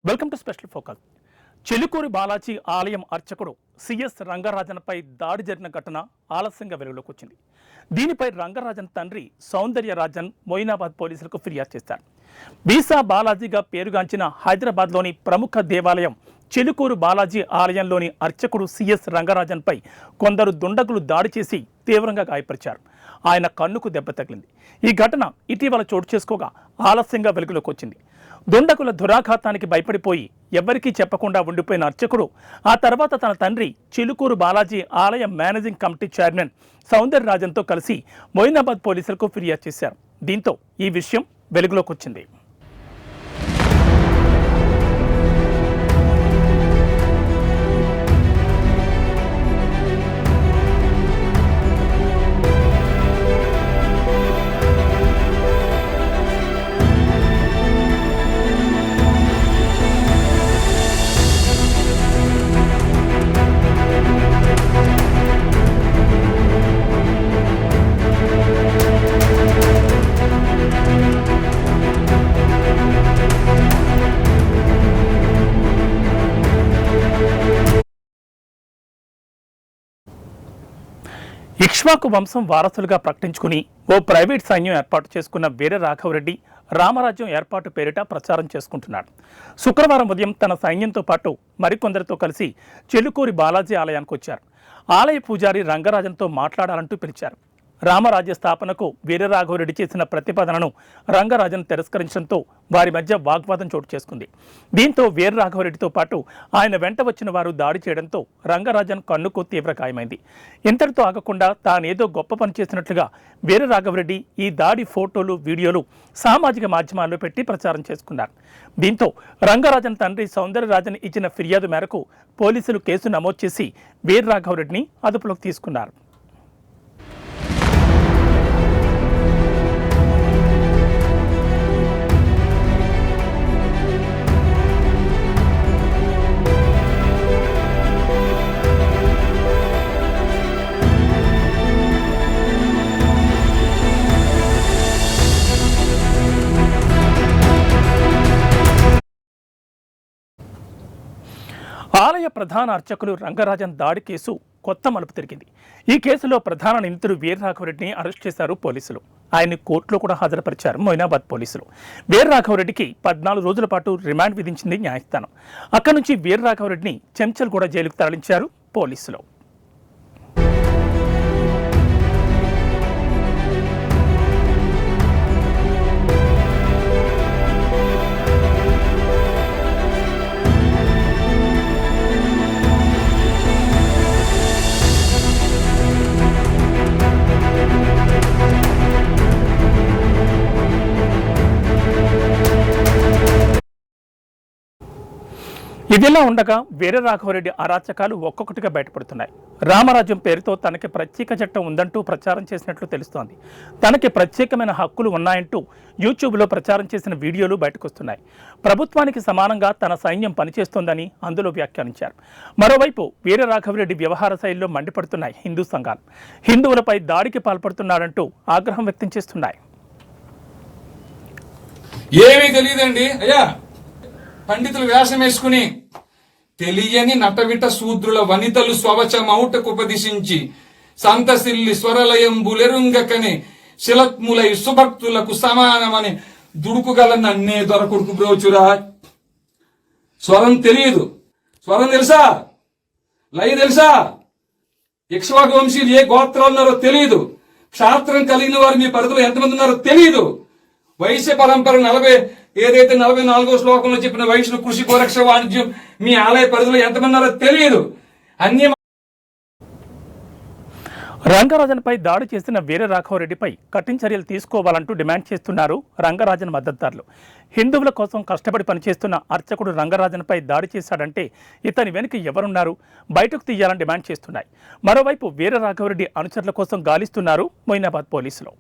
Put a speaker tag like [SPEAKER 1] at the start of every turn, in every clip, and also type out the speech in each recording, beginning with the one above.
[SPEAKER 1] Welcome to special focus. Chilukuri Balaji ఆలయం అర్చకుడు CS రంగరాజన్పై దాడి జరిగిన ఘటన ఆలస్యంగా వెలుగులోకి వచ్చింది. దీనిపై రంగరాజన్ తండ్రి సౌందర్యరాజన్ మొయినాబాద్ పోలీసులకు ఫిర్యాదు చేశారు. వీసా బాలాజీగా పేరుగాంచిన హైదరాబాద్లోని ప్రముఖ దేవాలయం చెలుకూరు బాలాజీ ఆలయంలోని అర్చకుడు సిఎస్ రంగరాజన్పై కొందరు దుండగులు దాడి చేసి తీవ్రంగా గాయపరిచారు. ఆయన కన్నుకు దెబ్బ తగిలింది. ఈ ఘటన ఇటీవల చోటు చేసుకోగా ఆలస్యంగా వెలుగులోకి వచ్చింది. దుండగుల దురాఘాతానికి భయపడిపోయి ఎవ్వరికీ చెప్పకుండా ఉండిపోయిన అర్చకుడు ఆ తర్వాత తన తండ్రి చిలుకూరు బాలాజీ ఆలయ మేనేజింగ్ కమిటీ చైర్మన్ సౌందర్యరాజన్తో కలిసి మొయినాబాద్ పోలీసులకు ఫిర్యాదు చేశారు. దీంతో ఈ విషయం వెలుగులోకి వచ్చింది. ఇక్ష్వాకు వంశం వారసులుగా ప్రకటించుకుని ఓ ప్రైవేట్ సైన్యం ఏర్పాటు చేసుకున్న వీర రాఘవరెడ్డి రామరాజ్యం ఏర్పాటు పేరిట ప్రచారం చేసుకుంటున్నాడు. శుక్రవారం ఉదయం తన సైన్యంతో పాటు మరికొందరితో కలిసి చెలుకూరి బాలాజీ ఆలయానికి వచ్చారు. ఆలయ పూజారి రంగరాజన్తో మాట్లాడాలంటూ పిలిచారు. రామరాజ్య స్థాపనకు వీరరాఘవరెడ్డి చేసిన ప్రతిపాదనను రంగరాజన్ తిరస్కరించడంతో వారి మధ్య వాగ్వాదం చోటు చేసుకుంది. దీంతో వీరరాఘవరెడ్డితో పాటు ఆయన వెంట వచ్చిన వారు దాడి చేయడంతో రంగరాజన్ కన్నుకు తీవ్ర గాయమైంది. ఇంతటితో ఆగకుండా తానేదో గొప్ప పని చేసినట్లుగా వీరరాఘవరెడ్డి ఈ దాడి ఫోటోలు, వీడియోలు సామాజిక మాధ్యమాల్లో పెట్టి ప్రచారం చేసుకున్నారు. దీంతో రంగరాజన్ తండ్రి సౌందర్యరాజన్ ఇచ్చిన ఫిర్యాదు మేరకు పోలీసులు కేసు నమోదు చేసి వీరరాఘవరెడ్డిని అదుపులోకి తీసుకున్నారు. ఆలయ ప్రధాన అర్చకులు రంగరాజన్ దాడి కేసు కొత్త మలుపు తిరిగింది. ఈ కేసులో ప్రధాన నిందితుడు వీరరాఘవరెడ్డిని అరెస్ట్ చేశారు పోలీసులు. ఆయన్ని కోర్టులో కూడా హాజరుపరిచారు మొయినాబాద్ పోలీసులు. వీరరాఘవరెడ్డికి 14 రోజుల పాటు రిమాండ్ విధించింది న్యాయస్థానం. అక్కడి నుంచి వీరరాఘవరెడ్డిని చెంచల్గూడ జైలుకు తరలించారు పోలీసులు. ఇదిలా ఉండగా వీరరాఘవరెడ్డి అరాచకాలు ఒక్కొక్కటిగా బయటపడుతున్నాయి. రామరాజ్యం పేరుతో తనకి ప్రత్యేక చట్టం ఉందంటూ ప్రచారం చేసినట్లు తెలుస్తోంది. తనకి ప్రత్యేకమైన హక్కులు ఉన్నాయంటూ యూట్యూబ్లో ప్రచారం చేసిన వీడియోలు బయటకొస్తున్నాయి. ప్రభుత్వానికి సమానంగా తన సైన్యం పనిచేస్తోందని అందులో వ్యాఖ్యానించారు. మరోవైపు వీరరాఘవరెడ్డి వ్యవహార శైలిలో మండిపడుతున్నాయి హిందూ సంఘాలు. హిందువులపై దాడికి పాల్పడుతున్నాడంటూ ఆగ్రహం వ్యక్తం చేస్తున్నాయి.
[SPEAKER 2] ఏమీ తెలియదండి అయ్యా, పండితులు వేషం వేసుకుని తెలియని నటవిట శూద్రుల వనితలు స్వవచమౌటకుపదిశించి సంతసిల్లి స్వరలయంబులెరుంగకని శిలత్ములై సుభక్తులకు సమానమని దుడుకుగల నన్నే దొరకొడుకు బ్రోచురా. స్వరం తెలియదు, స్వరం తెలుసా, లయ తెలుసా, ఇక్ష్వాకు వంశీయులు ఏ గోత్రాలు ఉన్నారో తెలియదు, క్షాత్రం కలిగిన వారు మీ పరిధిలో ఎంతమంది ఉన్నారో తెలియదు. వైశ్య పరంపర 44వ శ్లోకంలో చెప్పిన వైశ్యులు కృషి గోరక్ష వాణిజ్యం మీ ఆలయ పరిధిలో ఎంతమంది ఉన్నారో తెలియదు. అన్ని
[SPEAKER 1] రంగరాజన్పై దాడి చేసిన వీరరాఘవరెడ్డిపై కఠిన చర్యలు తీసుకోవాలంటూ డిమాండ్ చేస్తున్నారు రంగరాజన్ మద్దతుదారులు. హిందువుల కోసం కష్టపడి పనిచేస్తున్న అర్చకుడు రంగరాజన్పై దాడి చేశాడంటే ఇతని వెనుక ఎవరున్నారు, బయటకు తీయాలని డిమాండ్ చేస్తున్నాయి. మరోవైపు వీరరాఘవరెడ్డి అనుచరుల కోసం గాలిస్తున్నారు మొయినాబాద్ పోలీసులు.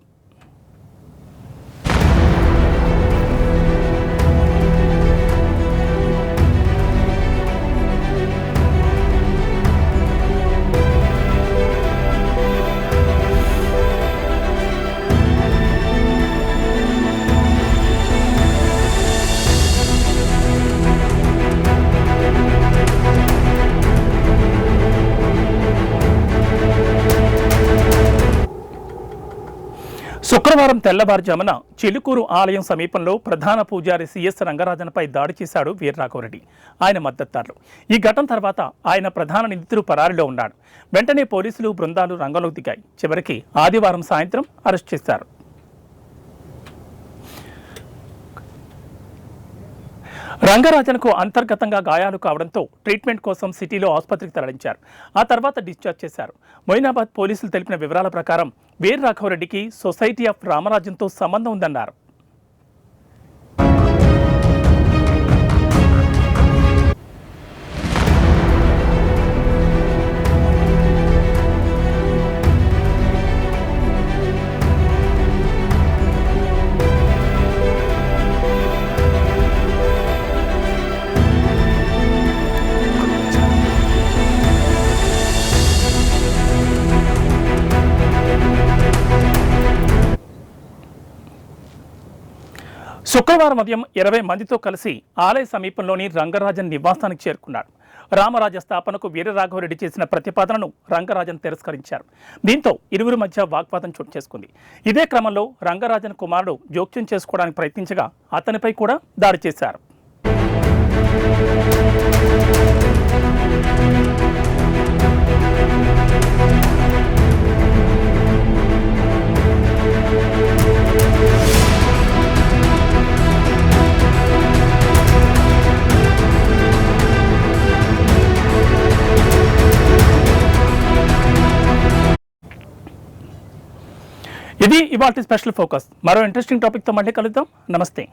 [SPEAKER 1] శుక్రవారం తెల్లవారుజామున చిలుకూరు ఆలయం సమీపంలో ప్రధాన పూజారి సిఎస్ రంగరాజన్పై దాడి చేశాడు వీర్రాఘవరెడ్డి, ఆయన మద్దతుదారులు. ఈ ఘటన తర్వాత ఆయన ప్రధాన నిందితుడు పరారీలో ఉన్నాడు. వెంటనే పోలీసులు బృందాలు రంగంలోకి దిగాయి. చివరికి ఆదివారం సాయంత్రం అరెస్ట్ చేశారు. రంగరాజన్కు అంతర్గతంగా గాయాలు కావడంతో ట్రీట్మెంట్ కోసం సిటీలో ఆసుపత్రికి తరలించారు. ఆ తర్వాత డిశ్చార్జ్ చేశారు. మొయినాబాద్ పోలీసులు తెలిపిన వివరాల ప్రకారం వీర్రాఘవరెడ్డికి సొసైటీ ఆఫ్ రామరాజ్యంతో సంబంధం ఉందన్నారు. శుక్రవారం ఉదయం 20 మందితో కలిసి ఆలయ సమీపంలోని రంగరాజన్ నివాసానికి చేరుకున్నాడు. రామరాజ స్థాపనకు వీరరాఘవరెడ్డి చేసిన ప్రతిపాదనను రంగరాజన్ తిరస్కరించారు. దీంతో ఇరువురి మధ్య వాగ్వాదం చోటు చేసుకుంది. ఇదే క్రమంలో రంగరాజన్ కుమారుడు జోక్యం చేసుకోవడానికి ప్రయత్నించగా అతనిపై కూడా దాడి చేశారు. ఇది ఇవాల్టి స్పెషల్ ఫోకస్. మరో ఇంట్రెస్టింగ్ టాపిక్తో మళ్ళీ కలుద్దాం. నమస్తే.